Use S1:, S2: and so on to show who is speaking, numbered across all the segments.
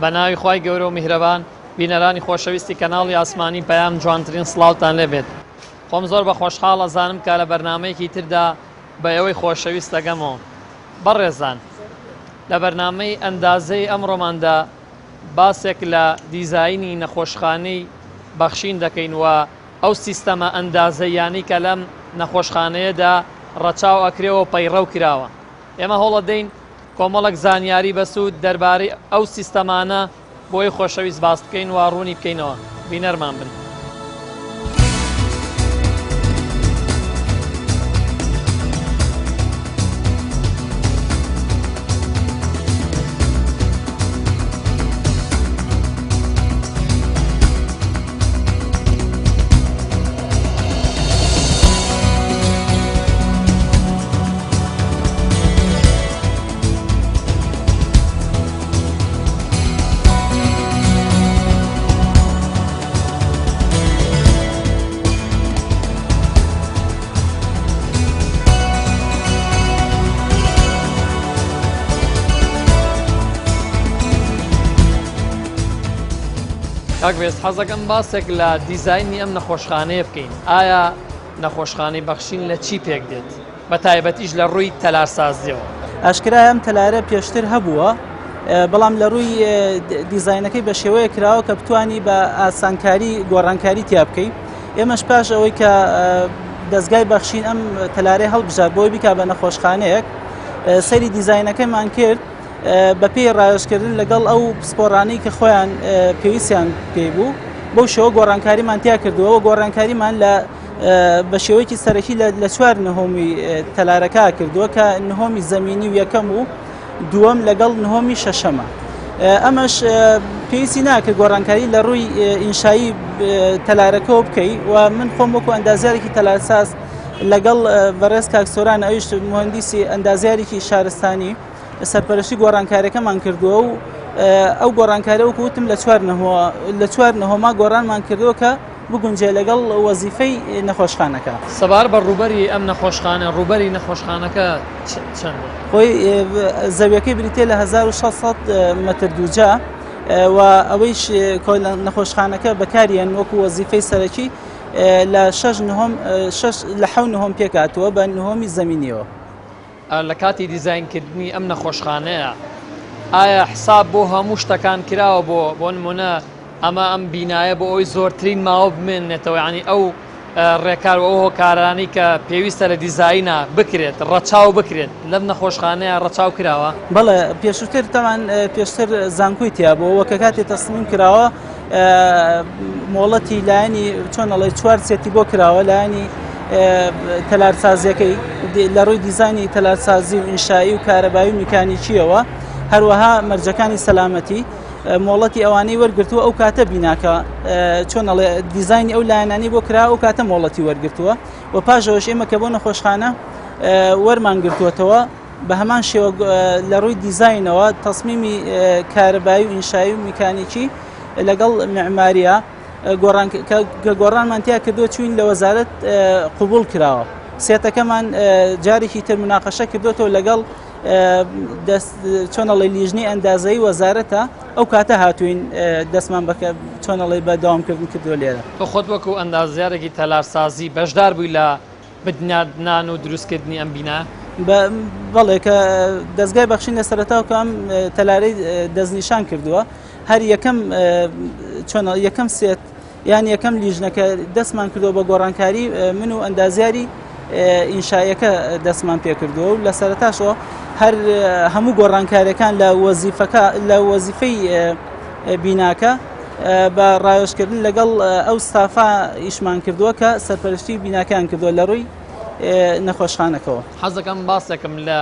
S1: بەناوی خوای گەورە و میهرەبان بینەرانی خۆشەویستی کەناڵی ئاسمانی پەیام جوانترین سڵاوتان لێبێت. خۆم زۆر بە خۆشحاڵ ئەزانم کە لە بەرنامەیەکی تردا بە ئەوەی خۆشەویست دەگەمەوە. بەڕێزان، لە بەرنامەی ئەندازەی ئەمڕۆماندا باسێک لە دیزاینی نەخۆشخانەی بەخشین دەکەین و ئەو سیستەمە ئەندازەیانی کە لەم نەخۆشخانەیەدا ڕەچاو ئەکرێەوە پەیڕەو کراوە. ئێمە هەوڵە دەین کۆمەڵک زانیاری بەسوود دەربارەی ئەو سیستەمانە بۆی خۆشەویست باس بکەین و ڕوونی بکەینەوە. بینەرمان بن. کاکبێست، حەزەکەم باسێک لە دیزاینی ئەم نەخۆشخانەیە بکەین. ئایا نەخۆشخانەی بەخشین لە چی پێک دێت؟ بە تایبەتیش لە ڕووی تەلارسازیەوە.
S2: ئاشکرا ئەم تەلارە پێشتر هەبووە، بەڵام لە ڕووی دیزاینەکەی بە شێوەیە کراوە کە بتوانی بە ئاسانکاری گۆڕانکاری تیا بکەیت. ئێمەش پاش ئەوەی کە دەستگای بەخشین ئەم تەلارەی هەڵبژار بۆی بکا بە نەخۆشخانەیەک، سەری دیزاینەکەیمان کرد بە پێی ڕایشکردن لەگەڵ ئەو پسپۆڕانەی کە خۆیان پێویستیان پێی بوو، بەو شێوە گۆڕانکاریمان تیا کردووە. گۆڕانکاریمان بە شێوەیەکی سەرەکی لە چوار نهۆمی تەلارەکە کردووە کە نهۆمی زەمینی و یەکەم و دووەم لەگەڵ نهۆمی شەشەمە. ئەمەش پێویستی ناکرد گۆڕانکاری لە ڕووی ئینشایی تەلارەکەەوە بکەی و من خۆم وەکو ئەندازیارێکی تەلارساز لەگەڵ بەڕێز کاکسۆران ئەویش مهندسی ئەندازیارێکی شارستانی سەرپەرشتی گۆڕانکاریەکەمان کردووە و ئەو گۆڕانکاریە وەکو وتم لە چوار نەهۆما گۆڕانمان کردووە کە بگونجێ لەگەڵ وەزیفەی نەخۆشخانەکە.
S1: سەبار بە ڕوبەری ئەم نەخۆشخانە ڕوبەری نەخۆشخانەکە چەند؟
S2: خۆی زەویەکەی بریتێ لە 1600 مەتر دووجا و ئەوەیش نەخۆشخانەکە بەکاریان وەکو وەزیفەی سەرەکی لە 7 نهۆم پێکاتوە بە نهۆمی زەمینیەوە.
S1: لە کاتی دیزاینکردنی ئەم نەخۆشخانەیە ئایا حساب بۆ هەموو شتەکان کراوە بۆ نمونە ئەمە ئەم بینایە بۆ ئەوی زۆرترین ماوە بمێنێتەوە، ینی ئەو ڕێکار و ئەو هۆکارانی کە پێویستە لە دیزاینە بکرێت ڕەچاو بکرێت لەم نەخۆشخانەیە ڕەچاو کراوە؟
S2: بەڵێ پێشتر تەمان پێشتر زانکۆی تیا بۆ وەکە کاتێ تەسلیم کراوە مۆڵەتی لایەنی چۆنەڵی چوار سێتی بۆ کراوە لایەنی تەلارسازیەکەی لە ڕووی دیزانی تەلارسازی و ئینشایی و کارەبایی و میکانیکیەوە، هەروەها مەرجەکانی سەلامەتی مۆڵەتی ئەوانەی وەرگرتووە. ئەو کاتە بیناکە چۆنەڵێ دیزانی ئەو لایەنانی بۆ کرا ئەو کاتە مۆڵەتی وەرگرتووە و پاشەوەش ئێمە کە بۆ نەخۆشخانە وەرمان گرتووەتەوە بە هەمان شێوە لە ڕووی دیزاینەوە تەسمیمی کارەبایی و ئینشایی و میکانیکی لەگەڵ معماریە گۆڕانمان تیا کردووە چوین لە وەزارەت قبول کراوە. سێتەکەمان جارێکی تر مناقەشە کردوێتەوە لەگەڵ چۆنەڵی لیژنەی ئەندازایی وەزارەتە، ئەو کاتە هاتوین دەستمان بەکە چۆنەڵی بەداوامکردن کردووە لێرە.
S1: تۆ خۆت وەکو ئەندازیارێکی تەلارسازی بەشدار بووی لە بنیادنان و دروستکردنی ئەم بینە؟
S2: بەڵێ کە دەستگای بەخشین لە سەرەتاوە کە ئەم تەلارەی دەستنیشان کردووە، هەر یەکەم سێت یان یەکەم لیژنەکە دەستمان کردووە بە گۆڕانکاری من و ئەندازیاری ئینشایەکە دەستمان پێکردووە و لە سەرەتاشەوە هەموو گۆڕانکاریەکان لە وەزیفەی بیناکە بە ڕایۆشکردن لەگەڵ ئەو ستافا ئیشمان کردووە کە سەرپەرشتی بیناکان کردووە لە ڕووی نەخۆشخانەکەەوە.
S1: حەزەکەم باسێکم لە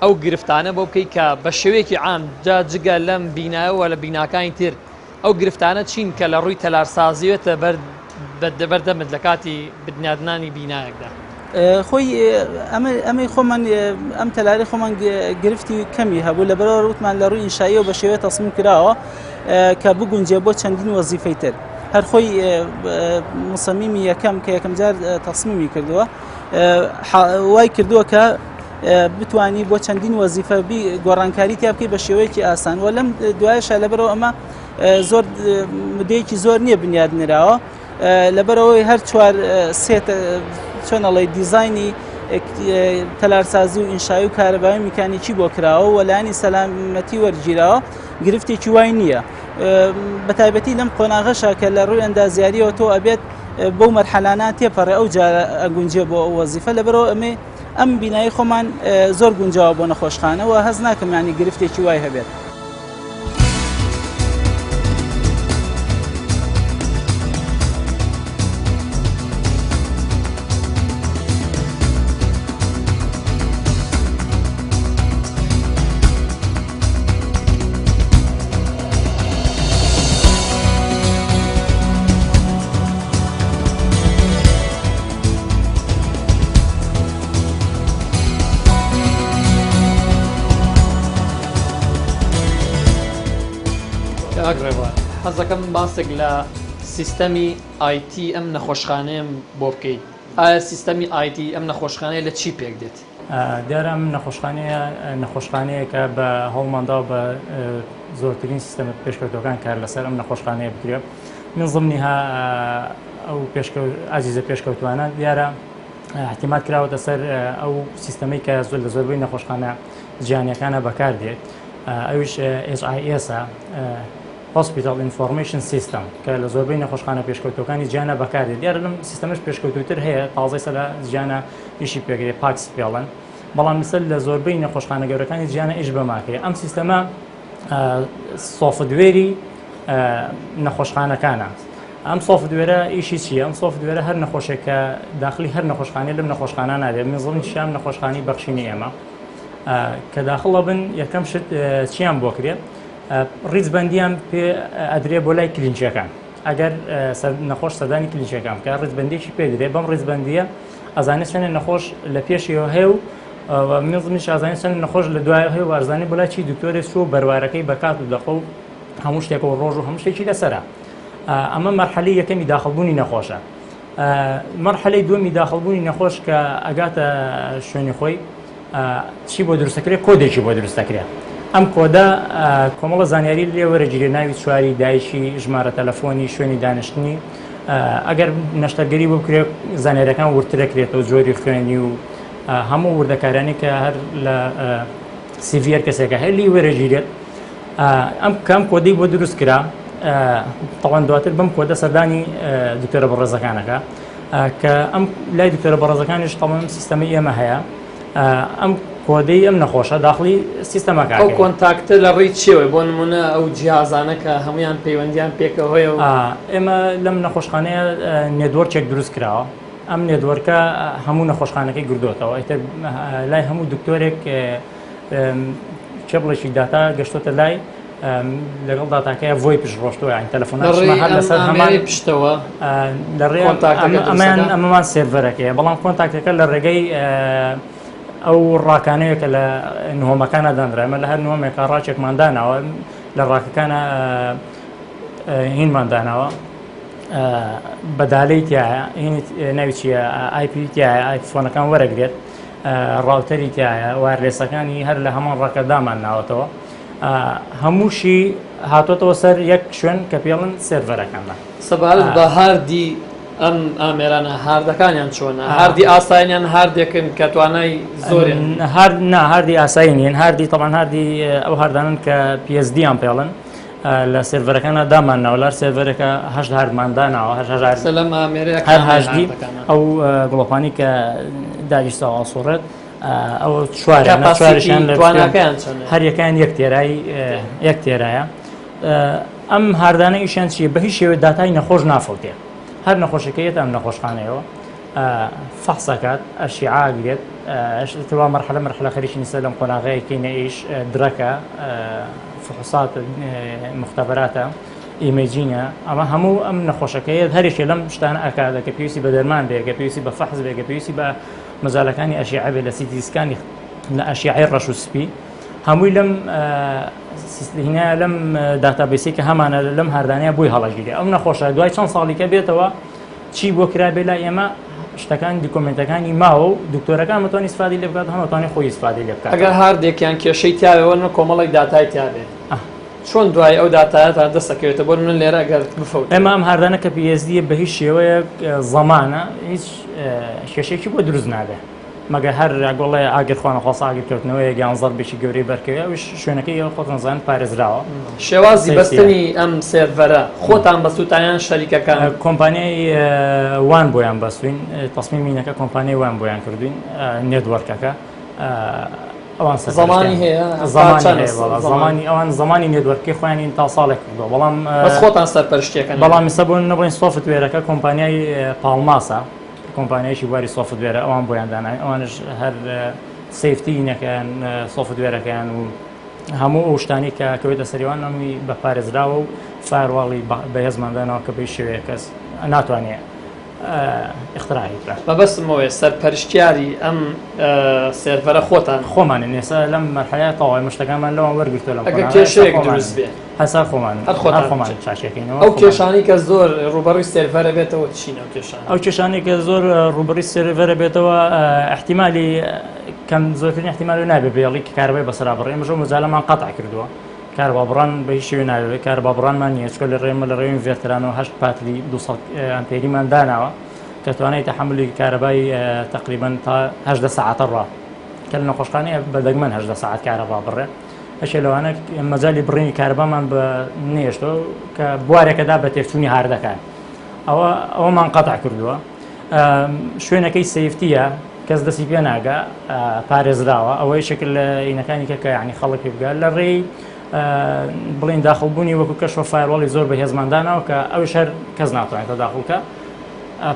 S1: ئەو گرفتانە بۆ بکەی کە بە شێوەیەکی عام جگە لەم بینایەوە لە بیناکانی تر ئەو گرفتانە چین کە لە ڕووی تەلارسازیوێتە بەردەمت لە کاتی بنیادنانی بینایەکدا؟
S2: خۆی ئەمەی خۆمان ئەم تەلاری خۆمان گرفتی کەمی هەبوو لەبەرەوە وتمان لە ڕووی ئینشاییەوە بە شێوەیە تەسمیم کراوە کە بگونجێ بۆ چەندین وەزیفەی تر. هەر خۆی مصممی یەکەم کە یەکەم جار تەسمیمی کردووە وای کردووە کە بتوانی بۆ چەندین وەزیفە گۆڕانکاری تیا بکەی بە شێوەیەکی ئاسان و لەم دوایشە لەبەرەوە ئەمە زۆر مدەیەکی زۆر نییە بنیادنراوە لەبەرەوەی هەر چوار سێت چۆنەڵی دیزایانی تەلارسازی و ئینشایی و کارەبایی میکانیکی بۆ کراوە و لایانی سەلامەتی وەرگیراوە گرفتێکی وای نییە بە تایبەتی لەم قۆناغەشە کە لە ڕووی ئەندازیاریەوە تۆ ئەبێت بەو مەرحەلانە تێپەڕێ ئەو جارە ئەگونجێ بۆ ئەو وەزیفە لەبەرەوە ئەم بینایی خۆمان زۆر گونجاوە بۆ نەخۆشخانە و هەز ناکەم ینی گرفتێکی وای هەبێت.
S1: حەز دەکەم باسێک لە سیستەمی IT ئەم نەخۆشخانەیەم بۆ بکەیت. ئایا سیستەمی IT ئەم نەخۆشخانەیە لە چی پێک دێت؟
S3: دیارە ئەم نەخۆشخانەیەکە بە هەوڵماندا بە زۆرترین سیستەمە پێشکەوتەکان کار لەسەر ئەم نەخۆشخانەیە بکرێت. من ضمنیها ئەو ئازیزە پێشکەوتوانە دیارە احتیمال کراوەتە سەر ئەو سیستەمەی کە زۆر لە زۆربەی نەخۆشخانە جیهانیەکانە بەکار دێت. ئەویش HIS Hospital Information System کە لە زۆربەی نەخۆشخانە پێشکەوتەکانی جیانە بەکاردێت. دیارە لەم سیستەمەش پێشکەوتوتر هەیە تازەی سە لە جیانە ئیشی پێگرێت پاکس پێڵەن، بەڵام مثل لە زۆربەی نەخۆشخانە گەورەکانی جیانە ئیش بەماکەیە. ئەم سیستەمە سۆفتوێری نەخۆشخانەکانە. ئەم سۆفتوێرە ئیشی چییە؟ ئەم سۆفتوێرە هەر نەخۆشێکە داخلی هەر نەخۆشخانەیە لەم نەخۆشخانە نادێت. میزڵنی شیان نەخۆشخانی بەخشینی ئێمە کە داخڵە بن یەکەم شت چیان بۆ کرێت ڕیزبەندیان پێ ئەدرێ بۆ لای کلینچەکان. ئەگەر نەخۆش سەردانی کلینچەکان کە ڕیزبەندێکی پێدرێت بەم ڕیزبەندیە ئەزانێت چەندە نەخۆش لە پێشیەوە هەیە و میزنیش ئازانێت چەند نەخۆش لە دوای هەیە و ئارزانانی بۆ لای چی دکتۆرێک چوو بەروارەکەی بەکات و دەخۆ و هەموو شتێکەوە ڕۆژ و هەموو شتێکی لەسەرە. ئەمە مەرحەلەی یەکەمی داخڵبوونی نەخۆشە. مەرحەلەی دووەمی داخڵبوونی نەخۆش کە ئەگاتە شوێنی خۆی چی بۆ دروستەکرێت؟ کۆدێکی بۆ دروستەکرێت. ئەم کۆدا کۆمەڵە زانیاری لێ وەرەگیرێ ناوی چواری دایشی ژمارە تەلەفۆنی شوێنی دانیشتنی. ئەگەر نەشتەرگەری بۆ بکرێت زانیاریەکان ورترەکرێتەوە جۆری خوێنی و هەموو وردەکارانی کە هەر لە سیڤر کەسێکە هەر لی وەرەگیرێت. ئەم کۆدەی بۆ دروست کرا تەوان دواتر بەم کۆدە سەردانی دکتۆرە بەڕێزەکانەکە کە ئەم لای دکتۆرە بەڕێزەکانیش تەمام سیستەمی ئێمە هەیە. ئەم کۆدەی ئەم نەخۆشە داخلی سیستەمەکە
S1: ئەو کۆنتاکتە لە ڕێی چێوە بۆ نمونە ئەو جیازانە کە هەمویان پەیوەندیان پێکەوەیە و
S3: ئێمە لەم نەخۆشخانەیە نێتوەرکێک دروست کراوە. ئەم نێتوەرکە هەموو نەخۆشخانەکەی گردوتەوە. ئیتر لای هەموو دکتۆرێک کێبڵێکی داتا گەشتۆتە لای لەگەڵ داتاکەیە ڤۆی پشڕۆشتەوە یان تەلەفۆنەکەمان هەر لەسەر هەمان
S1: پشتەوە
S3: لە ڕێ ئەمەمان سێڤەرەکەیە، بەڵام کۆنتاکتەکە لە ڕێگەی ئەو ڕاکانەیە کە لە نهۆمەکانە دانرا. ئەمە لە هەر نهۆمێکە ڕاکێکمان داناوە لە ڕاکەکانە هینمان داناوە بەدالەی تایە ناوی چیە IP تایە ئایفۆنەکان وەرەگرێت ڕاوتەری تایە وایرلێسەکانی هەر لە هەمان ڕاکە دامان ناوەتەوە. هەمووشی هاتۆتەوە سەر یەک شوێن کە پێڵن سێڤەرەکاندا.
S1: سەبارەت بە هاردی ئەم ئامێرانە هاردەکانیان چۆنە؟ هاردی ئاساینیان هاردێکن کە توانای زۆرێن؟
S3: هاردی ئاسایی نین. هاردی تەمان هاردی ئەو هاردانن کە PSD-یان پێڵن لە سێڤەرەکانە دامانناوە لەر سێڤەرێکە هەشت هاردمان داناوە
S1: لەم ئامێرەیە
S3: هەشتی ئەو گڵۆپانی کە داگیرساوە ئاسوڕێت ئەو چوارشیان هەر یەکان یەک تێرایە. ئەم هاردانە ئیشان چیە؟ بە هیچ شێوە داتای نەخۆش نافڵتێ. هەر نەخۆشەکەیەت ئەم نەخۆشخانەیەوە فەحسەکات ئەشیعاگرێت توا مەرحلە خەریکی نیسە لەم قۆناغەیەکەینە ئیش درەکە فحوسات مختبراتە ئیمەجینە. ئەمە هەموو ئەم نەخۆشەکەیە هەرێکێ لەم شتانە ئەکات کە پێویستی بە دەرمان بێ، کە پێویستی بە فەحز بێ، کە پێویستی بە مەزالەکانی ئەشیعە بێ، لە سیتیسکانی لە ئەشیعەی ڕەش و سپی هەمووی لەم هینە لەم داتابیسی کە هەمانە لەم هاردانەیە بووی هەڵەگیری. ئەم نەخۆشە دوای چەند ساڵی کە بێتەوە چی بۆ کرا بێ لای ئێمە شتەکان دیکۆمنتەکانی ماوە و دکتۆرەکان متوانانی استفادی لێ بکات هەمووتوانی خۆی استفادی لێ بکات.
S1: ئەگەر هاردێکیان کێشەی تیاوێەوە کۆمەڵێک داتای تیاابێت چۆن دوای ئەو داتایە تا دەستەکەوێتە بۆ من لێرە ئەگەر بفەوت
S3: ئێمە ئەم هاردانە کە پێزدیە بە هیچ شێوەیە زەمانە هیچ کێشێکی بۆ دروست نابێت مەگە هەر گۆڵێ ئاگرخواانە خۆس ئاگرکردنەوەی گیانزەر بێکی گەورەی بەرکەوە شوێنەکەی ئەو خۆتەنزان پارێزراوە.
S1: شێوازی بەستنی ئەم سێڤەرە خۆتان بەسووتیان شەریکەکان
S3: کۆمپانیای وان بۆیان بەسوین تەسمیمینەکە کۆمپانیای وان بۆیان کردوین نێتوەرکەکە ئەوان
S1: زمانی هەیە
S3: زمانی ئەوان زمانی نێتوەرکی خۆیانی تا ساڵێک کردووە بەڵام
S1: خۆتان سەرپەرشتیەکەن
S3: بەڵام ئێستا بۆ نەبڵین سۆفتوێرەکە کۆمپانیای پاڵماسە کۆمپانیایشی واری سۆفتوێرە ئەوان بۆیان دانای ئەوانش هەر سیفتینەکەیان سۆفتوێرەکەیان و هەموو ئەو شتانی کە کەوێتە سەریوان ئەمی بە پارێزراوە و فایرواڵی بەهێزماندانەوە کە بەی شێوەیە کەس ناتوانێت اختراعیکرا.
S1: بەبەستمەوەی سەرپەرشتیاری ئەم سێڤەرە خۆتان
S3: خۆمانە نێستا لەم مەرحەلەیە تەواوی مشتەکانمان لەوان وەرگرتووە لەم
S1: ئەگەر کێشەیەک دروست بێت
S3: هەسا خۆمان
S1: خۆمان
S3: چاشەکەینەوە
S1: ئەو کێشانی کە زۆر ڕوبەڕووی سێڤەرە بێتەوە چینە کێشان
S3: ئەو کێشانی کە زۆر ڕوبەڕووی سێڤەرە بێتەوە احتیمالی کەم زۆرترین احتیمالی نابێت بێڵی کە کارەبای بەسەرا بڕێ ئێمەش مەجالەمان قەتع کردووە کاربابڕان بە هیچ شێوێ ناوێت کاربابڕانمان نییە چکە لە ڕێمە لە ڕێوین ڤێرترانەوە 8 پاتلی 200 ئەمپێریمان داناوە کە توانای تەحملی کارەبای تقریبا تا 18 ساعتە ڕوا کە لە نەخۆشخانەیە بەدەگمەن 18 ساعت کارەبا بڕێ ئەشێ لەوانە مەجای بڕینی کارەبامان بە نێشتۆ کە بوارێکەدا بە تێفچوونی هاردەکان ئەوەمان قەتع کردووە شوێنەکەی سیفتیە کەس دەستی پێ ناگا پارێزراوە ئەوەی شکل لە عینەکانی کە ینی خەڵکی بگات لە ڕێی بڵین داخڵبوونی وەکو کەشوە فایرواڵی زۆر بە هێزماندانەوە کە ئەوش هەر کەس ناتوانێتە داخڵکە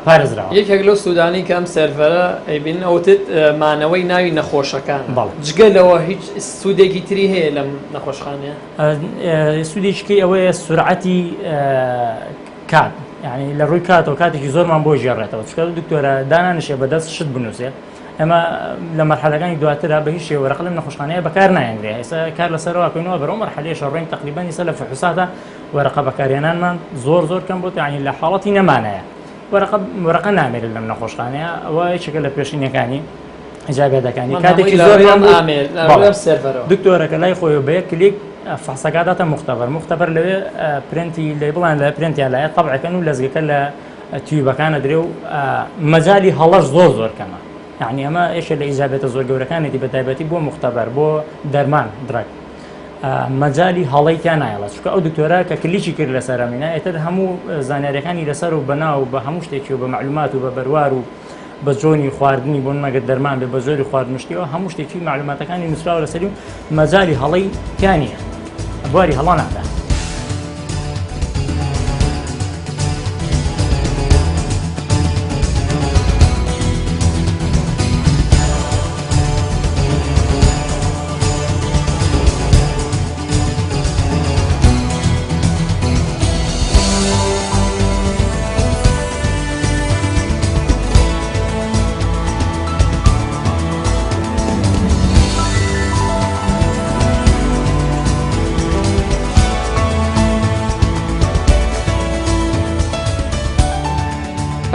S3: پارێزراوە.
S1: یەکێک لەو سوودانی کە ئەم سێڤەرە ئەیبین ئەوتت مانەوەی ناوی نەخۆشەکان جگەلەوە هیچ سوودێکی تری هەیە لەم نەخۆشخانەیە
S3: سوودێکەکەی ئەوەیە سورعەتی کات یعنی لە ڕووی کاتەوە کاتێکی زۆرمان بۆ ژێڕێتەوە چکە دکتۆرە دانانشێ بەدەست شت بنووسێت ئەمە لە مەرحەلەکانی دواترا بە هیچ شێوە وەرەقە لەم نەخۆشخانەیە بەکار نایەنرێ ئێستا کار لەسەرەوەکەینەوە بەرەو مەرحەلەیە شەڕۆین تقریبا ئێستا لە فحوساتە وەرەقە بەکارهێنانمان زۆر کەم بۆت یعنی لە حاڵەتی نەمانەیە وەرەقە نامێرێت لەم نەخۆشخانەیە ئەوە یەکێکە لە پێشینەکانی ئیجابێتەکانی کاتێکی زۆریان دکتۆرەکە لای خۆی بە یەک کلیک فحسەکاتاتە مختبەر لەوێ پرنتی لێ بڵان لە پرنتیان لایە طبعەکەن و لەزگەکە لە تیوبەکانە درێ و مەجای هەڵەش زۆر کەمە یعنی ئەمە ئێشە لە ئیجابێتە زۆر گەورەکانێتی بە تایبەتی بۆ مختبەر بۆ دەرمان درەک مەجای هەڵەیتیان نایڵە چکە ئەو دکتۆرە کە کلیکی کرد لە سەرمینە ئێتر هەموو زانیاریەکانی لەسەر و بەناو بە هەموو شتێکی و بە معلومات و بە بەروار و بە جۆنی خواردنی بۆن مەگە دەرمان بێ بە زۆری خواردنشتیەوە هەموو شتێکی معلوماتەکانی نووسراوە لەسەری و مەجای هەڵەی تیانە بواری هەڵا نادا.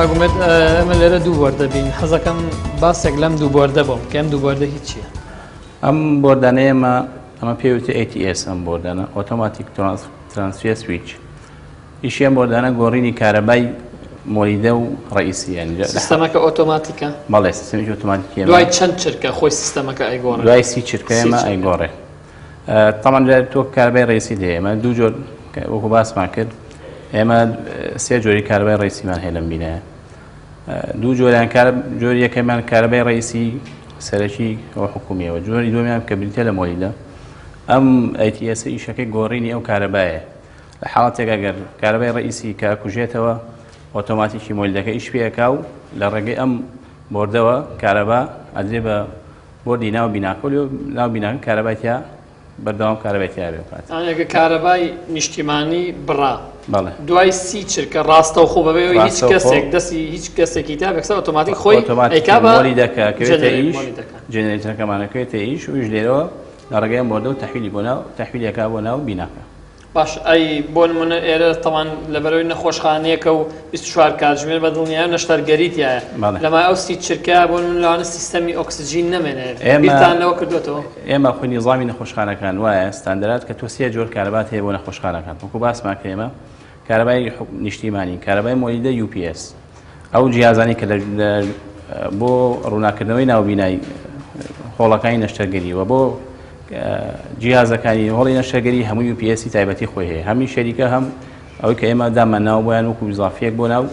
S1: ئەگومێت ئەمە لێرە دوو بۆردە بین حەزەکەم باسێک لەم دوو بۆردە بۆم کە ئەم دوو بۆردە هیچ چییە؟
S4: ئەم بۆردانەیەمە ئەمە پێوتە ATS ئەم بۆردانە ئۆتۆماتیک ترانسفێر سویچ ئیشی ئەم بۆردانە گۆڕینی کارەبای مۆلیدە و ڕئیسیان
S1: سیستەمەکە ئۆتۆماتیکە
S4: بەڵێ سیستەمێکی ئۆتۆماتیکە
S1: دوای چەند چرکە خۆی سیستەمەکە ئەیگۆڕێ
S4: دوای سی چرکە ئێمە ئەیگۆڕێ تەمان تۆ کارەبای ڕئیسی دێ ئێمە دوو جۆر وەکو باسمان کرد ئێمە سێ جۆری کارەبای ڕئیسیمان هەیە لەم بینایە دوو جۆریان جۆری یەکەمان کارەبای ڕئیسی سەرەکی ئەو حکومیەوە جۆری دووەمیان کە بریتە لە مۆلیدە ئەم ATS ئیشەکەی گۆڕینی ئەو کارەبایە لە حاڵەتێکە گەر کارەبای ڕئیسی کە کوژێتەوە ئۆتۆماتیکی مۆلیدەکە ئیش پێەکا و لە ڕێگەی ئەم بۆردەوە کارەبا ئەدرێ بە بۆردی ناو بیناکۆلی و ناو بیناکە کارەبایتیا بەردەوام کارەبایتیا بێ بکات
S1: ئەگە کارەبای نیشتیمانی بڕا
S4: بەڵێ
S1: دوای سی چرکە ڕاستە و خۆ بەبێ هیچ کەسێک دەستی هیچ کەسێکی تا بەکسە ئۆتۆماتیک خۆی ئەیکا بە
S4: مۆلیدەکە کەوێتە ئیش جێنێرێتەرەکەمانەکەوێتە ئیش و ئیش لێرەوە لە ڕێگەی بۆردە و تەحویلی بۆ ناو تەحویلەکە بۆ ناو بیناکە
S1: باش ئەی بۆ نمونە ئێرە تەوان لەبەرەوەی نەخۆشخانەیەکە و 24 کاتژمێر بە دڵنیایە نەشتەرگەریتیایە
S4: بەڵێ.
S1: لەمای ئەو سی چرکە بۆ لەوانە سیستەمی ئۆکسسیژین نەمێنێت
S4: ئێمە-
S1: بیرتانەوە کردوێتەوە.
S4: ئێمە خۆی نیزامی نەخۆشخانەکان وایە ستاندەرات کە تۆ سێ جۆر کارەبات هەیە بۆ نەخۆشخانەکان وەکو باسمان کە ئێمە کارەبای نیشتیمانی کارەبای مۆلیدە UPS ئەو جیازانی کە بۆ ڕووناکردنەوەی ناوبینایی هۆڵەکانی نەشتەرگەری و بۆ جیازەکانی هۆڵی نەشتەرگەری هەموو UPS تایبەتی خۆی هەیە هەمی شەریکە هەم ئەوەی کە ئێمە دامان ناو بۆیان وەکو ئیزافیەک بۆ ناو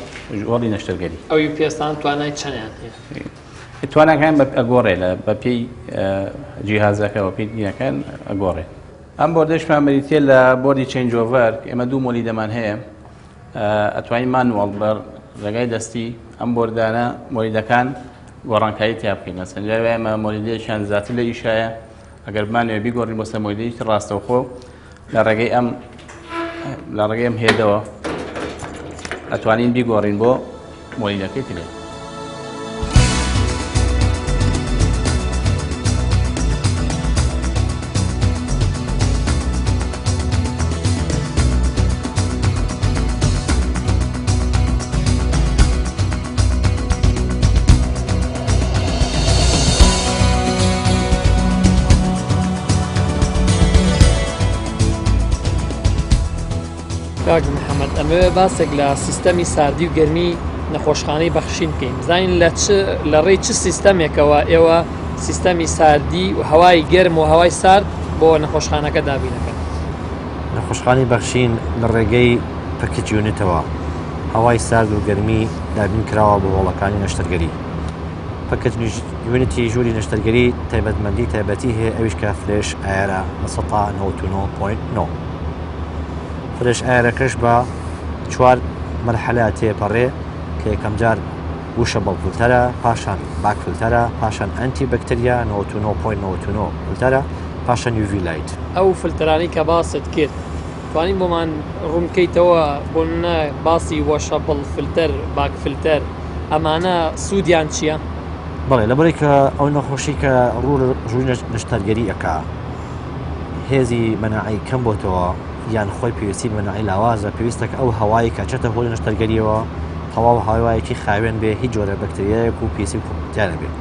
S4: هۆڵی نەشتەرگەری
S1: ئەو UPSتان توانای چەندیان هەیە؟
S4: توانەکان ئەگۆڕێ بە پێی جیهازەکە و پێی دینەکان ئەگۆڕێ. ئەم بۆردەشمان بریتێ لە بۆردی چێنجۆڤەر ئێمە دوو مۆلیدەمان هەیە ئەتوانین مانوەڵ بە ڕێگای دەستی ئەم بۆردانە مۆلیدەکان گۆڕانکاری تیا بکەین مەسەن ئێمە مۆلیدەیەکیان زیاتر لە ئیشایە ئەگەر بمانوێ بیگۆڕین بۆ سەر مۆلیدەیەکی ڕاستەوخۆ لە ڕێگەی ئەم هێدەوە ئەتوانین بیگۆڕین بۆ مۆلیدەکەی ترێ.
S1: کاک محەممەد ئەمەوێ باسێک لە سیستەمی ساردی و گەرمی نەخۆشخانەی بەخشین بکەین بزانین لە ڕێی چ سیستەمێکەوە ئێوە سیستەمی ساردی و هەوای گەرم و هەوای سارد بۆ نەخۆشخانەکە دابینەکەن.
S5: نەخۆشخانەی بەخشین لە ڕێگەی پەکیج یونیتەوە هەوای سارد و گەرمی دابین کراوە بۆ هۆڵەکانی نەشتەرگەری. پەکیج یونیتی ژووری نەشتەرگەری تایبەتمەندی تایبەتی هەیە ئەویش کە فرێش ئایرە 99.9 فرێش ئایرەکەش بە 4 مەرحەلە تێپەڕێ کە یەکەم جار وشە بەڵفلتەرە پاشان باک فلتەرە پاشان ئەنتی بەکتریا 99.99 فلتەرە پاشان UV لایت.
S1: ئەو فلترانی کە باست کرد توانین بۆمان ڕوونکەیتەوە بۆ باسی وەشە بڵ فلتەر باک فلتەر ئەمانە سوودیان چییە؟
S5: بەڵێ لەبەرەی کە ئەو نەخۆشی کە ڕووی نەشتەرگەری ئەکا هێزی مەناعی کەم بۆتەوە یان خۆی پێویستی مەناعی لاوازە پێویستە کە ئەو هەوایی کە چێتە هۆڵی نەشتەرگەریەوە تەواو هاوایەکی خاوێن بێ هیچ جۆرە بەکتریایەک و پیسی و کوتیانە بێت.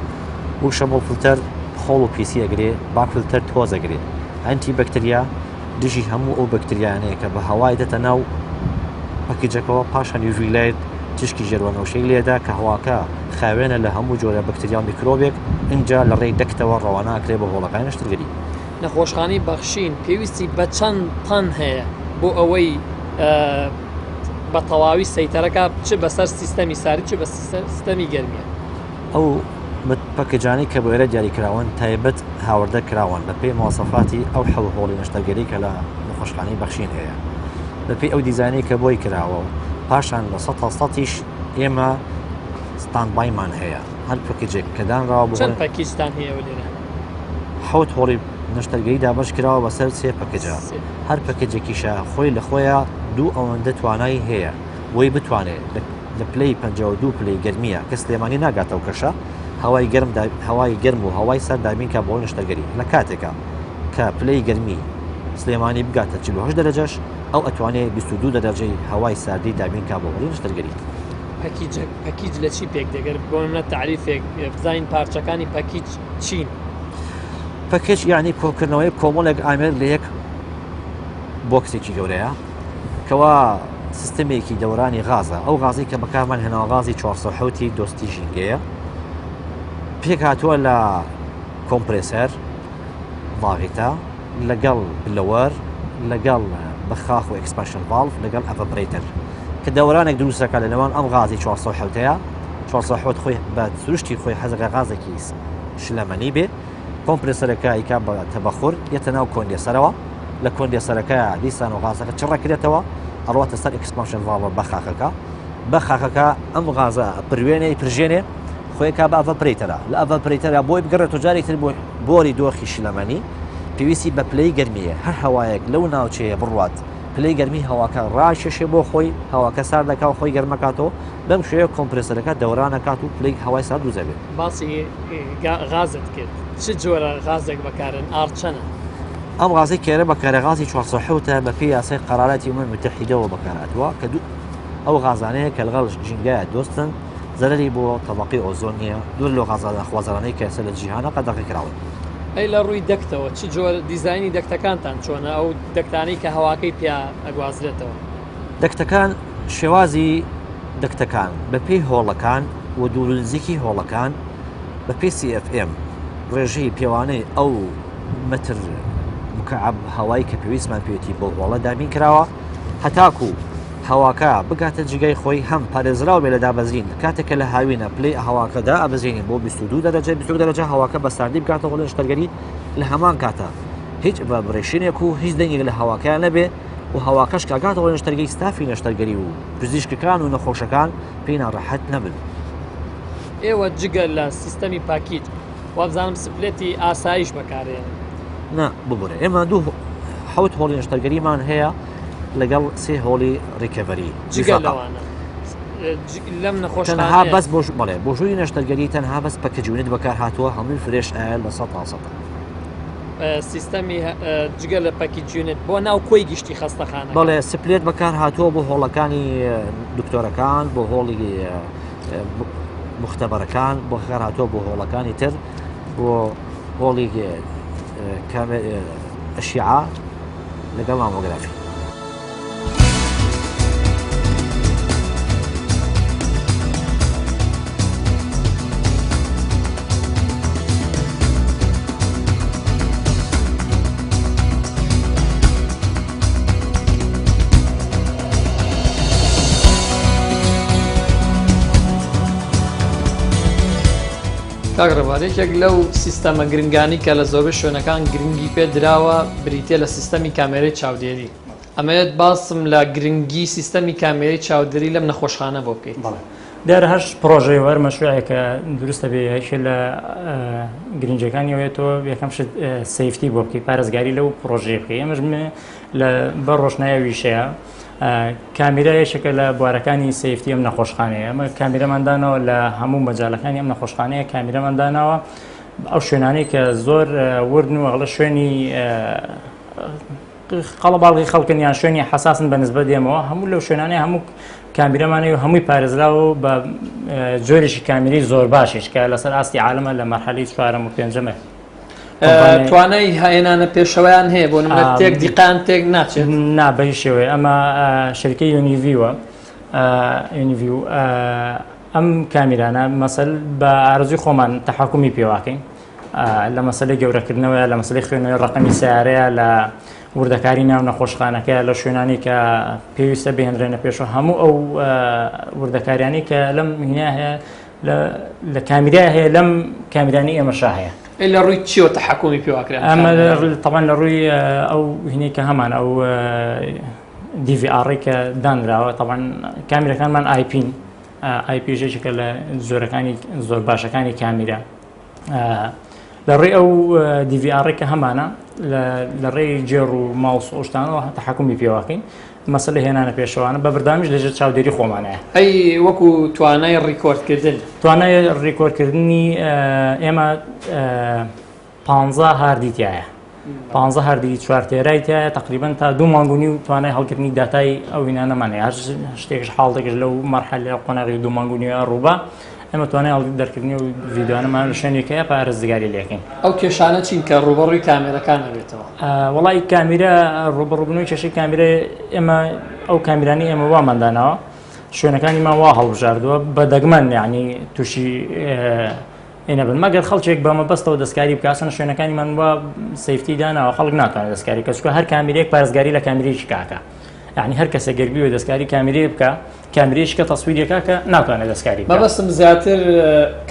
S5: وشە بۆ فلتەر خۆڵ و پیسی ئەگرێ باک فلتەر تۆز ئەگرێ ئەنتی بەکتریا دژی هەموو ئەو بەکتریانەیە کە بە هەوای دەتە ناو پەکیجەکەەوە پاشان UV لایت تشکی ژێرۆنەوشەی لێدا کە هەواکە خاوێنە لە هەموو جۆرە بەکتریا میکرۆبێک اینجا لە ڕێی دەکتەوە ڕەواناکرێ بە هۆڵەکانی نەشتەرگەری.
S1: نەخۆشخانەی بەخشین پێویستی بە چەند تەن هەیە بۆ ئەوەی بە تەواوی سەیتەرەکە چ بەسەر سیستەمی ساری چ بە سیستەمی گەرمیە؟
S5: ئەو پەکەجانی کە بۆ ئێرە دیاریکراون تایبەت هاوردە کراون بە پێی مواصفاتی ئەو حەوت هۆڵی نەشتەرگەری کە لە نەخۆشخانەی بەخشین هەیە بە پێی ئەو دیزانی کە بۆی کراوە و پاشان لە 100%یش ئێمە ستاندبایمان هەیە هەر پەکیجێک کە دانراوە بۆ
S1: چەند پەکیجتان هەیە لێرە؟
S5: حەوت هۆڵی نەشتەرگەری دابەش کراوە بەسەر سێ پەکیجە هەر پەکیجێکیشە خۆی لە خۆیە دوو ئەوەندە توانایی هەیە بۆی بتوانێت لە پلەی 52 پلەی گەرمیە کە سلێمانی ناگاتەوە کەشە هەوای گەرم و هەوای سەر دابین کە بۆ نەشتەرگەری لە کاتێکە کە پلەی گەرمی سلێمانی بگاتە 48 دەرەجەش ئەو ئەتوانێت 22 دەرەجەی هەوای ساردی دابین کا بۆ نەشتەرگەری.
S1: پەکیج لە چی پێک دەگەر بۆ منە تعریفێک بزانین پارچەکانی پەکیج چین؟
S5: پەکیج یعنی کۆکردنەوەی کۆمەڵێک ئامێر لە یەک بۆکسێکی گەورەیە کەوا سیستەمێکی دەورانی غازە ئەو غازی کە بەکارمان هێناوە غازی 400 دۆستی ژینگەیە پێک هاتووە لە کۆمپرسەر لاغیتە لەگەڵ بلەوەر لەگەڵ بەخاخ و ئەکسپانشن ڤالڤ لەگەڵ ئەڤەپرێتەر کە دەورانێک دروستەکە لە نێوان ئەم غازی 400ەیە 400 خۆی بە سروشتی خۆی حەزەکە غازێکی شلەمەنی بێ کۆمپرسەرەکە ئیکا بە تەبەخور یەتە ناو کۆندێسەرەوە لە کۆندێسەرەکە دیسان و غازەکە چڕەکرێتەوە ئەڕاتە سەر ئەکسپانشن ڤالڤ بە خاخەکە ئەم غازە پروێنەی پرژێنێ خۆیکا بە ئەڤەپرێتەرە لە ئەڤەپرێتەرە بۆی بگەڕێت و جارێکتر بۆری دۆخی شلەمەنی پێویستی بە پلەی گەرمیە هەر هەوایەک لەو ناوچەیە بڕوات پلەی گەرمی هەواکە ڕاشێشێ بۆ خۆی هەواکە سار دەکا و خۆی گەرمەکاتەوە بەم شوەیە کۆمپرسەرەکە دەورانەکات و پلەی هەوای سار دووزە بێت.
S1: باسی غازت کرد چ جۆرە غازێک بەکارن ئاڕچەنە؟
S5: ئەم غازی کێرە بە کارەغازی 400 بە پێی یاسای قەرارەتی ئومەمی متحیدەوە بەکارهاتووە کە ئەو غازانەیە کە لەگەڵ ژینگایە دۆستن زەرری بۆ تەبەقی ئۆزۆن نییە دوور لەو غازانە خوازەرانەی کە ئێستا لە جیهانە قەدەغی کراون.
S1: ئەی لە ڕووی دەکتەوە چ جۆر دیزایانی دەکتەکانتان چۆنە ئەو دەکتانەی کە هەواکەی پیا ئەگوازرێتەوە؟
S5: دەکتەکان شێوازی دەکتەکان بە پێی هۆڵەکان و دوورنزیکی هۆڵەکان بە پێی CFM ڕێژەی پێوانەی ئەو متر مکعب هەوای کە پێویستمان پێویستی بۆ هۆڵە دامین کراوە هەتاکو هەواکە بگاتە جگای خۆی هەم پارێزراو بێ لە دابەزین کاتێکە لە هاوینە پلەی هەواکەدا ئەبەزێنین بۆ 22 دەرەجە 22 دەرەجە هەواکە بە ساردی بکاتەوە لە شتەرگەری لە هەمان کاتە هیچ بە بڕێشینێک و هیچ دەنگێک لە هەواکەیان نەبێ و هەواکەش کاگاتەوە لە شتەرگەی ستافی نەشتەرگەری و پزیشکەکان و نەخۆشەکان پێی ناڕەحەت نەبن.
S1: ئێوە جگە لە سیستەمی پاکیت وابزانم سپلێتی ئاسایش بەکارێن
S5: نا ببوورە ئێمە دوو حوت هۆڵی نەشتەرگەریمان هەیە لەگەڵ سێ هۆڵی ڕیکەڤەری
S1: لەم
S5: نەخۆشەها بەس بۆڵێ بۆ ژووری نەشتەرگەری تەنها بەس پەکەجوونت بەکار هاتووە هەمووی فرێش ئایا لە 100%.
S1: سیستەمی جگە لە پەکیجوونت بۆ ناو کۆی گشتی خەستەخانە
S5: بەڵێ سپلێت بەکار هاتووە بۆ هۆڵەکانی دکتۆرەکان بۆ هۆڵی مختبەرەکان بۆ خێر هاتووە بۆ هۆڵەکانی تر بۆ هۆڵی ئەشیعە لەگەڵ مامۆگرافی.
S1: کاگڕێوارێکێک لەو سیستەمە گرنگانی کە لە زۆربەی شوێنەکان گرنگی پێ دراوە بریتە لە سیستەمی کامێرەی چاودێری ئەمەیەت باسم لە گرنگی سیستەمی کامێرەی چاودێری لەم نەخۆشخانە بۆ بکەیت.
S3: دیارە هەر پرۆژەی وەرمەشروعێکە دروستە بێ هەیە لە گرنجەکانیەوەێتەوە یەکەم شت سیفتی بۆ بکەی پارێزگاری لەو پرۆژەیە بکەی ئەمەش لە بە ڕۆژنایە ویشەیە کامیرایەشەکە لە بوارەکانی سیفتی ئەم نەخۆشخانەیە ئەمە کامیرەماندانەوە لە هەموو مەجاالەکانی ئەم نەخۆشخانەیە کامیرەماندانەوە ئەو شوێنانەی کە زۆر وردن و هەڵە شوێنی قەڵەباڵغی خەڵکن یان شوێنی حساسن بە نسبەت دێمەوە هەموو لەو شوێنانەیە هەموو کامیرەمانەی و هەمووی پارێزراوە بە جۆرێکی کامیری زۆر باشیش کە لەسەر ئاستی عالەمە لە مەرحەلەی 4 و 5
S1: توانای هاێنانە پێشەوەیان هەیە بۆ نمونە تێک دیقان تێک ناچێت
S3: نا بەهی شێوەیە ئەمە شەرکەی یونیڤیوە یونیڤیو ئەم کامیرانە مەسەل بە ئارزوی خۆمان تەحەکومی پێواکەین لە مەسەلەی گەورەکردنەوەیە لە مەسەلەی خوێنەوەی ڕقەمی سیارەیە لە وردەکاری ناو نەخۆشخانەکە لە شوێنانی کە پێویستە بهێنرێنە پێشەوە هەموو ئەو وردەکاریانی کە لەم هینە هەیە لە کامیرای هەیە لەم کامیرانی ئێمەشا هەیە
S1: لە ڕووی چیوە تەحەکومی پێواکرێن
S3: ئەمە تەمان لە ڕووی ئەو هینەی کە هەمان ئەو DVR کە دانراوە تەمان کامیرەکانمان IP ژێکە لە زۆرەکانی زۆر باشەکانی کامیرە لە ڕێی ئەو DVR کە هەمانە لە ڕێی جێڕ و ماوس ئۆشتانەوە تەحەکومی پێواکەین مەسەلە هێنانە پێشەوانە بە بەردامیش لەژێر چاودێری خۆمانەیە.
S1: ئەی وەکو توانای ڕیکۆردکردن
S3: توانای ڕیکۆردکردنی ئێمە 15 هاردیتایە 15 هاردی چوارتێرایتە تقریبان تا 2 مانگونی و توانای هەڵگرتنی داتای ئەو وینانەمانەیە هەر شتێکش حاڵدەکەش لەو مەرحەلە قۆناغی 2 مانگونی ڕووبا ئەمە توانای هەڵگرت دەرکردنی و ڤیددیوانەمان لە شوێنێکەیە پارێزگاری لێکەین.
S1: ئەو کێشانە چین کە ڕوبەڕووی کامێرەکان نەبێتەوە؟
S3: وڵی کامیرە ڕوبەڕووبوونەوەی کێشەی کامیرە ئێمە ئەو کامیرانی ئێمە واماندانەوە شوێنەکانیمان وا هەڵبژاردووە بە دەگمەن یعنی تووشی ئێنەبن مەگەر خەڵکێک بەمە بەستەوە دەستکاری بکاسن شوێنەکانیمان وە سیفتی داناوە خەڵک ناتوانێت دەستکاری کەسکە هەر کامیرێک پارێزگاری لە کامیرێکی کاکە یعنی هەر کەسە گەربی و دەستکاری کامیرێ بکە کامیرێشکە تەسویرێکا کە ناتوانێت دەستکاری
S1: مەبەستم زیاتر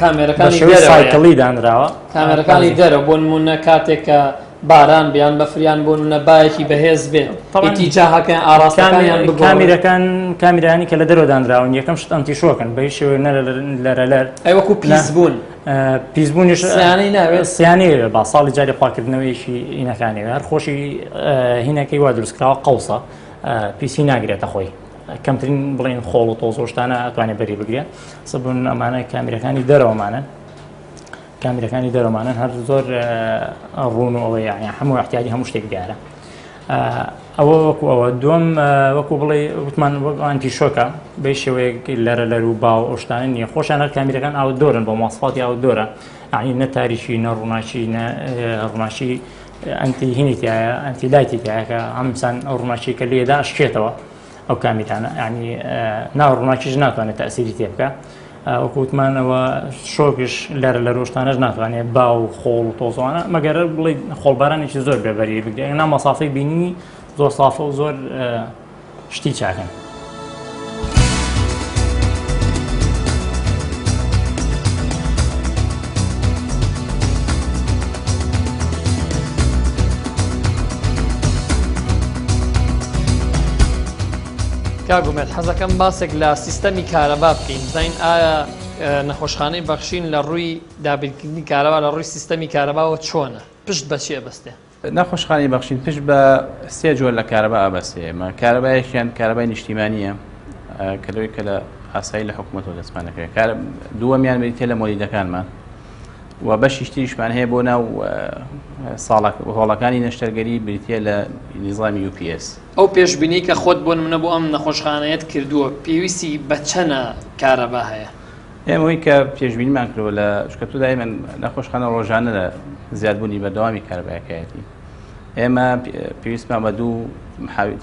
S1: کامێرەکانی
S3: سایکڵی دانراوە
S1: کامێرەکانی دەرەوە بۆ نمونە کاتێک کە باران بیان بەفریان بۆ نمونە بایەکی بەهێز بێت ئیتیجاهەکەن ئاراستەکانیان
S3: کامیرەکان کامیرانی کە لە دەرەوە دانراون یەکەم شت ئەنتیشۆکن بە هیچ شێوەیە لەرەلەر
S1: ئەی وەکو پیسبوون
S3: پیسبوونیش
S1: سیانەی ناوێت
S3: سیانەیە با ساڵی جاری خواکردنەوەیشی ئینەکانەوە هەر خۆشی هینەکەی وا دروستکراوە قەوسە پیسی ناگرێتە خۆی کەمترین بڵێن خۆڵ و تۆزۆشتانە ئەتوانێت بەری بگرێت سبوون ئەمانە کامیرەکانی دەرەوەمانن کامیرەکانی دەرەمانن هەر زۆر ڕوون و ئەوە یعنی هەموو احتیاجی هەموو شتێک دیارە. ئەوە وەکو ئەوە دووەم وەکو بڵێ وتمان ئەنتی شۆکە بە شێوەیەک لەر و باو ئەو شتانە نییە. خۆشیان هەر کامیرەکان ئاوتدۆرن بۆ مواصفاتی ئاوتدۆرە، یعنی نە تاریکی نە ڕووناچی نە ڕووناچی ئەنتی هینی تایە ئەنتی لایتی تایە کە هەمسان ئەو ڕووناچی کە لێدا ئەشکێتەوە ئەو کامیرانە، یعنی ناو ڕووناچیش ناتوانێت تەئسیری تێ بکە. وەکوتمانەوە شۆکش لە ڕۆشتانەش ناتوانێت باو و خۆڵ و تۆزوانە مەگەر بڵێ خۆڵبارانێکی زۆر بێبەری بگرێت نا مەسافەی بینی زۆر سافە و زۆر شتی چاکن.
S1: کاگومێت حەزەکەم باسێک لە سیستەمی کارەبا بکەین بزانین ئایا نەخۆشخانەی بەخشین لە ڕووی دابینکردنی کارەبا لە ڕووی سیستەمی کارەباوە چۆنە پشت بە چێ بەستێ؟
S4: نەخۆشخانەی بەخشین پشت بە سێ جۆر لە کارەبا ئابەستێ. کارەبایەکیان کارەبای نیشتیمانیە کە لەوەی کە لە ئاسایی لە حکوومەتەوە دەستمانەکەی، دووەمیان بریتێ لە مۆلیدەکانمان و بەشی تریشمان هەیە بۆ ناو هۆڵەکانی نەشتەرگەری بریتە لە نیزامی UPS.
S1: ئەو پێشبینی کە خۆت بۆ منە بۆ ئەم نەخۆشخانەیەت کردووە پێویستی بە چەنە کارەبا هەیە؟
S4: ئێمەوەی کە پێشبینیمان کردەوە لە شکەتو دایمە نەخۆشخانە ڕۆژانە لە زیادبوونی بەردەوامی کارەبایەکەیەتی ئێمە پێویستمان بە دوو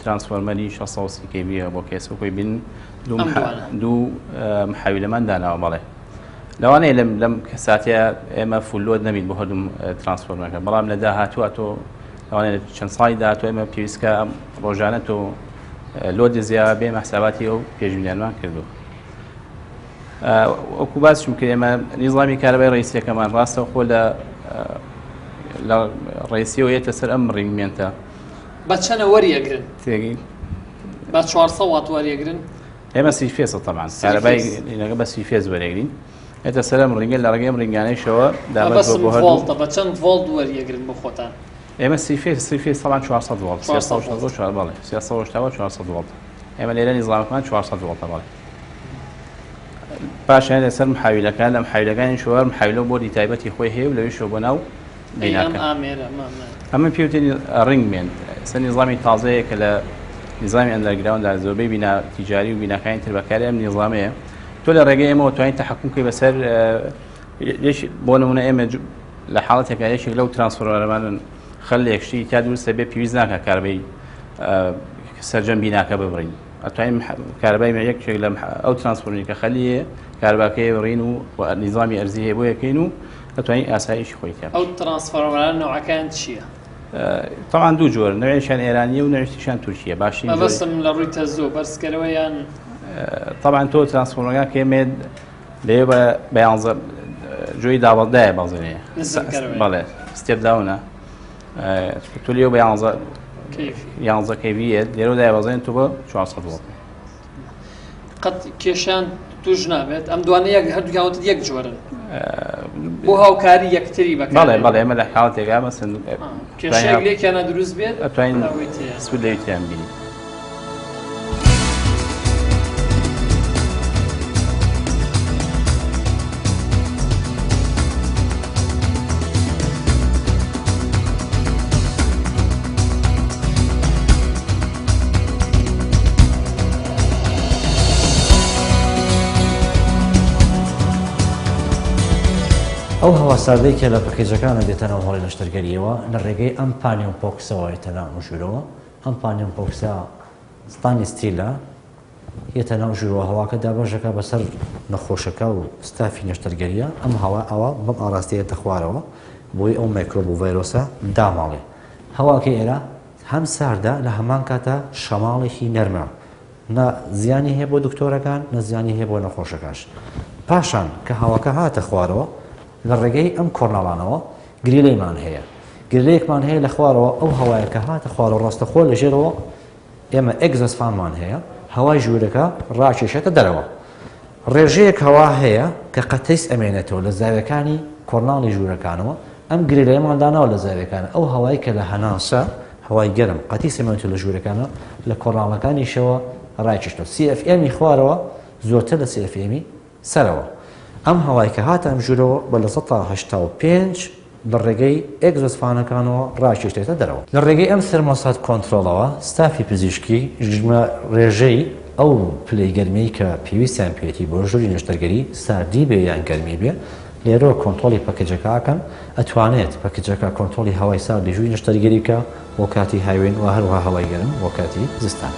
S4: ترانسفۆرمەری 630 kV بۆ کێسەکۆی بین دوو محاویلەمان داناوە بەڵێ لەوانەیە لەم ساتەیە ئێمە فولۆد نەبین بۆ هەردوو ترانسفۆرمەکە، بەڵام لە داهاتووە تۆ لەوانەیە چەند ساڵی داهاتوە ئێمە پێویستکە ڕۆژانە تۆ لۆدی زیاد بێ مەحساباتی ئەو پێشبینیانمان کردو. وەکو باسم کرد ئێمە نیزامی کارەبای ڕئیسیەکەمان ڕاستەوخۆ لە ڕئیسیەوە یەتە سەر ئەم ڕینگمێنتە
S1: بە چەنە وەریەگرن
S4: تێگەی
S1: بە 400 وات وەریەگرن.
S4: ئێمە سیفێسە تەمان کارەبای لەگە بە سیفێز وەرێگرین ئێتە سەرم ڕینگە لە ڕێگەم ڕینگانەیشەوە دابەت بۆ
S1: ڤۆڵتە بە چەند ڤۆڵت وەریەگرن بۆ خۆتان؟
S4: ئێمە سیفێس سەڵان 400 ڤۆڵت 364 بەڵێ 400 ڤۆڵت ئێمە لێرە نیزامەکەمان 400 ڤۆڵتە بەڵێ. پاشان لەسەر محاویلەکان لە محاویلەکانی شووەر محاویلە بۆ دیتایبەتی خۆی هەیە و لەویشەوە بۆ ناو بیناکە ئەمە پێوتێن ڕینگمێن سەر نیزامی تازەیە کە لە نیزامی ئەندەرگراوندا زۆربەی بینا تیجاری و بیناکانی تر بەکاری ئەم نیزامەیە تۆ لە ڕێگەی ئێمەوە توانین تەحکومکەی بەسەر بۆ نمونە ئێمە لە حاڵەتێکە یەکێک لەو ترانسفۆرمەرەمانن خەلێکشتی تا دروستە بێ پێویست ناکە کارەبەی سەرجەم بیناکە ببڕین ئەتوانین کارەبای یەکێک لە ئەو ترانسفۆرمەری کە خەلیە کارەباکەی بڕین و نیزامی ئەرزی هەیە بۆ یەکەین و ئەتوانین ئاسایشی خۆی تێ.
S1: ئەو ترانسفۆرمەران نەوعەکان چییە؟
S4: طبعا دوو جۆر نوێشان ئێرانیە و نوێشتیشان تورکیە باشین
S1: بەستم لە ڕووی تەزۆ بەرزکەرەوە یان
S4: طبعا تۆ ترانسفۆرمەرەکان کە ئێمە لێ بە 11 جۆی داوەڵدایە بازنەیە بەڵێ ستێپ داونە تۆ لێ بە 11 kV لێرە دای بازێن تۆ بە 400 ڤۆڵت
S1: قەت کێشیان توش نابێت ئەم دوانەیە هەردووکیاوت یەک جۆرن بۆ هاوکاری یەکتری بەکار.
S4: بەڵێ ئێمە لە حاڵەتێکا مەسەن
S1: کێشەیەک لێکیانە دروست بێت
S4: ئەتوانین سوود لەویتیان بینی.
S5: ئەو هەواساردەی کە لە پەکێجەکانە دێتەنەوە هەڵی نەشتەرگەریەوە لە ڕێگەی ئەم پانیۆن پۆکسەوە هێتە ناو ژوورەوە. ئەم پانیۆن پۆکسە ستانی ستیلە هێتە ناو ژوورەوە هەواکە دابەژەکە بەسەر نەخۆشەکە و ستافی نەشتەرگەریە ئەم هەوا ئەوە بەم ئاراستەیەتە خوارەوە بۆی ئەو میکرۆب و ڤایرۆسە داماڵێ. هەواکەی ئێرە هەم ساردا لە هەمان کاتە شەماڵێکی نەرمە نە زیانی هەیە بۆ دکتۆرەکان نە زیانی هەیە بۆ نەخۆشەکەش. پاشان کە هەواکە هاتە خوارەوە لە ڕێگەی ئەم کۆرناڵانەوە گریلەیمان هەیە گریلەیەکمان هەیە لە خوارەوە ئەو هەوایە کە هاتە خوارە ڕاستەخۆ لە ژێرەوە ئێمە ئەگزۆسفانمان هەیە هەوای ژوورەکە ڕاکێشێتە دەرەوە. ڕێژەیەک هەوا هەیە کە قەتەیس ئەمێنێتەوە لە زاویەکانی کۆرناڵی ژوورەکانەوە ئەم گریلەیەمان داناوە لە زاویەکانە ئەو هەوای کە لە هەناسە هەوای گەرم قەتی سەمێنێتەوە لە ژوورەکانە لە کۆرناڵەکانیشەوە ڕاکێشتەوە. CFM خوارەوە زۆرتر لە CFM سەرەوە. ئەم هەوای کە هاتە ئەم ژوورەوە بە لە 1985 لە ڕێگەی ئێگزۆسفانەکانەوە ڕاکێشتێتە دەرەوە. لە ڕێگەی ئەم سەرمۆسات کۆنتترۆلەوە ستافی پزیشکی ژمە ڕێژەی ئەو پلەی گەرمی کە پێویستیان پێێتی بۆ ژووری نیشتەرگەری ساردی بێ یان گەرمی بێ لێرەوە کۆنتترۆلی پەکەجەکەکەن ئەتوانێت پەکەجەکە کۆنتترۆلی هەوای ساردی ژووری نیشتەرگەری بکە بۆ کاتی هاوێن و هەروەها هەوای گەرم بۆ کاتی زستان.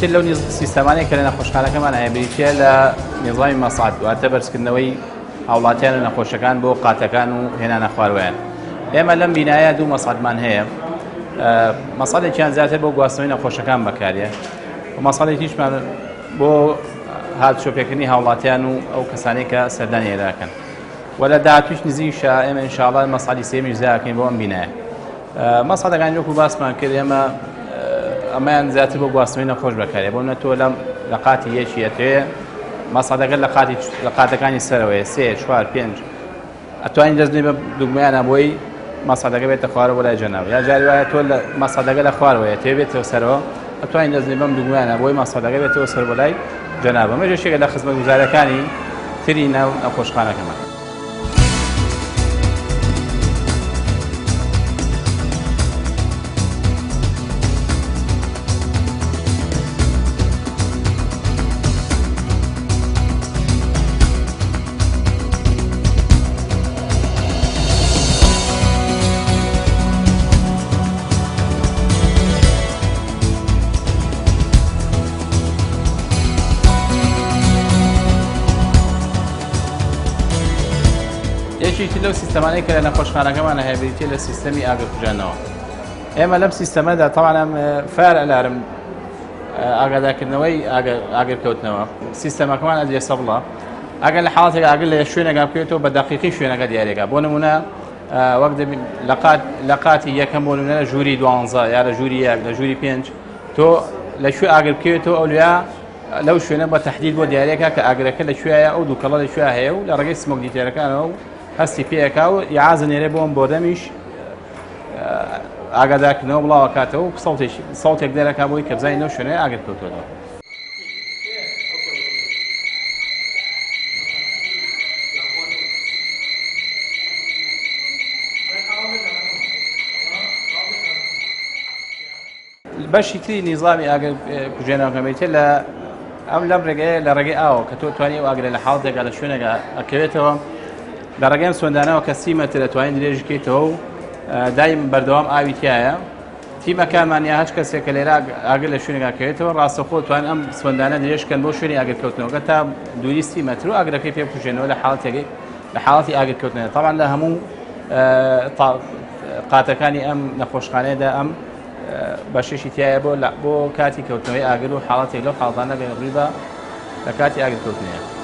S4: یەکتر لەو سیستەمانەیە کە لە نەخۆشخانەکەمان هەیە بریتە لە نظامی مەسعات واتە بەرزکردنەوەی هاوڵاتیان و نەخۆشەکان بۆ قاتەکان و هێنانە خواروایان. ئێمە لەم بینایە دوو مەسعاتمان هەیە. مەسعاتێکیان زیاتر بۆ گواستنەوەی نەخۆشەکان بەکارێ و مەسعاتێکیشمان بۆ هاتوچۆپێکردنی هاوڵاتیان و ئەو کەسانەی کە سەردانی هێراکەن. و لە داهاتووش نزیکشە ئێمە ئینشاڵڵا مەسعاتی سێمیش زیاکەین بۆ ئەم بینایە. مەسعاتەکانی وەکو باسمان کرد ئێمە ئەمەیان زیاتر بۆ گواستنەوەی نەخۆش بەکارێ بۆ نە تۆ لە قاتی یەکی ئەتوێ مەسعاتەکە لە قاتەکانی سەرەوەیە 3 4 5 ئەتوانین دەستنی بە دوگمەیانە بۆی مەسعاتەکە بێتە خوارەوە بۆ لای جەناو یا جاری وایە تۆ لە مەسعاتەکە لە خوارەوەیە تێ بێتەوە سەرەوە ئەتوانین دەستنی بەم دوگمەیانە بۆی مەسعاتەکە بێتەوە سەر بۆ لای جەناو. ئەمە جۆشێکە لە خزمەتگوزارەکانی تری ناو نەخۆشخانەکەمان. یەکێکی لەو سیستەمانەی کە لە نەخۆشخانەکەمانە هەیە بریتە لە سیستەمی ئاگرکوژانەوە. ئێمە لەم سیستەمەدا تەواو فار ئەلارم ئاگادارکردنەوەی ئاگرکەوتنەوە سیستەمەکەمان ئەدرێسە بڵە ئەگەر لە حاڵاتێک ئاگر لە شوێنەکە بکەوێتەوە بە دەقیقی شوێنەکە دیارێکە. بۆ نمونە وەک لە قاتی یەکەم بۆ نمونە لە ژووری 12 یا لە ژووری 1 لە ژووری 5 تۆ لە شوێ ئاگر بکەوێتەوە ئەولیا لەو شوێنە بە تەحدید بۆ دیارێکە کە ئاگرەکە لەکوێیە ئەو دووکەڵە لەکوێ هەیە و لە ڕێگەی سمۆک دیتێرەکانەوە هەستی پێەکە و یاعازە نێرێ بۆم بۆ دەمیش ئاگادارکردنەوە بڵاوە کاتەوە و سەڵتێک دەرەکە بۆی کە بزانین لەو شوێنەیە ئاگرکەوتووەوە. بەشی تری نیزامی ئاگرکوژێنەوەکەمێتە لە ئەم لەم ڕێگەیە لە ڕێگەی ئاوە کە تۆ توانی و ئاگرە لە حاڵاتێکە لە شوێنێکە ئەکەوێتەوە لە ڕێگەم سوێندانەوە کە 30 مەتر دەتوانین درێژ بکەیتەوە و دایم بەردەوام ئاوی تایە تیمەکانمان یا هەچ کەسێک کە لێرە ئاگر لە شوێنێکا کەوێتەوە ڕاستەخۆ توانین ئەم سوێندانە درێژکەن بۆ شوێنی ئاگرکەوتنەوەکە تا دووری 30 مەتر و ئاگرەکەی پێ بکوژێنەوە لە حاڵەتی ئاگرکەوتنەوە. تەواان لە هەموو قاتەکانی ئەم نەخۆشخانەیەدا ئەم بەشێشی تایە بۆ کاتی کەوتنەوەی ئاگر و حاڵەتێک لەو حاڵاتانە گەڕی بە لە کاتی ئاگرکەوتنەیە.